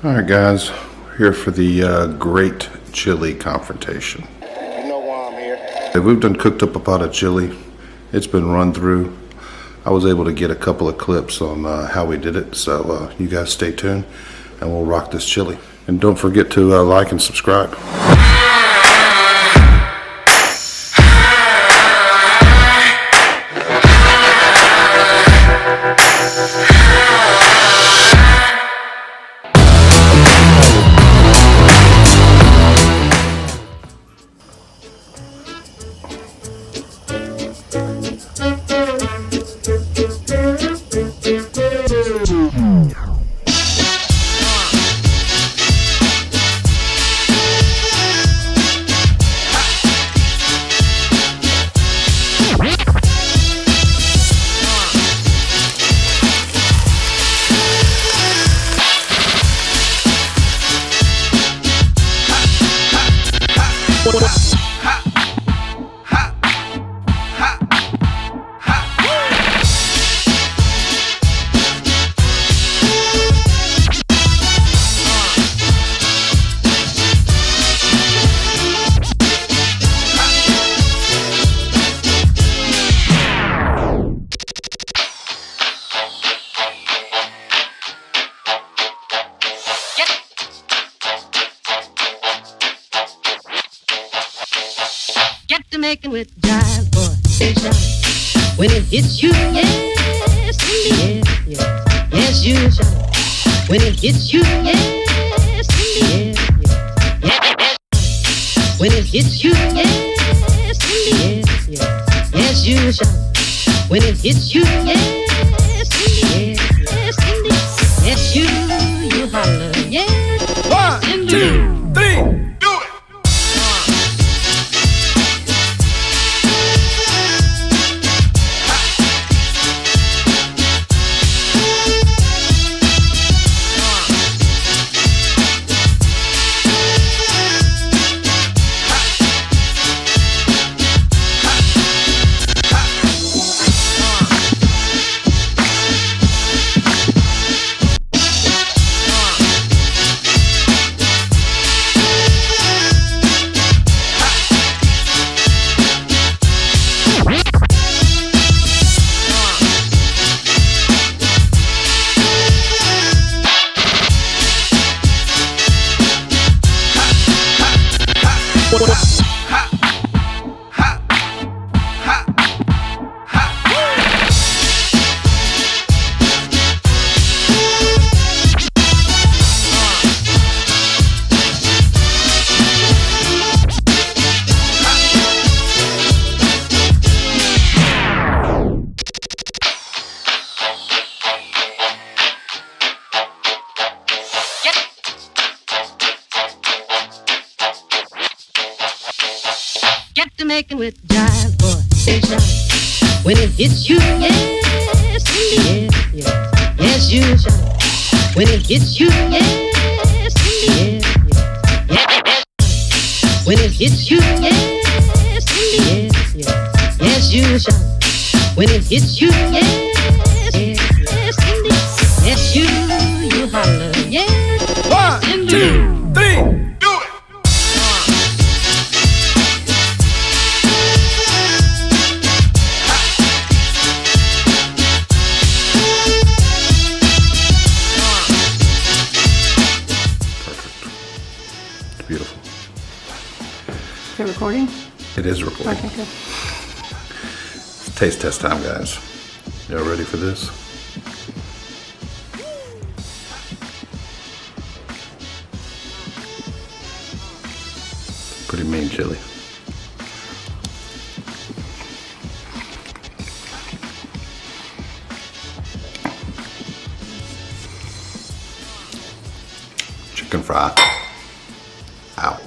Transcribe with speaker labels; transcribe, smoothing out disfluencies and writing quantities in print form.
Speaker 1: Alright guys, we're here for the great chili confrontation.
Speaker 2: You know why I'm here.
Speaker 1: We've done cooked up a pot of chili. It's been run through. I was able to get a couple of clips on how we did it, so you guys stay tuned and we'll rock this chili. And don't forget to like and subscribe.
Speaker 3: Making with jive, boy, say shout. When it hits you, yes, indeed, yes, yes, you shout. When it hits you, yes, indeed, yes, yes. When it hits you, yes, indeed, yes, yes, you shout. When it hits you, yes, indeed, yes, indeed, yes, you holler, yes. 1, 2, 3. Get to making with jive, boy, say shout. When it hits you, yes, indeed, yes, yes, you shout. When it hits you, yes, indeed, yes, yes. When it hits you, yes, indeed, yes, yes, you shout. When it hits you, yes, yes, indeed, yes, you holler, yes. 1, 2, 3.
Speaker 1: Beautiful.
Speaker 4: Is it recording?
Speaker 1: It is recording.
Speaker 4: Okay, good.
Speaker 1: It's taste test time, guys. Y'all ready for this? Pretty mean chili. Chicken fry. Ouch.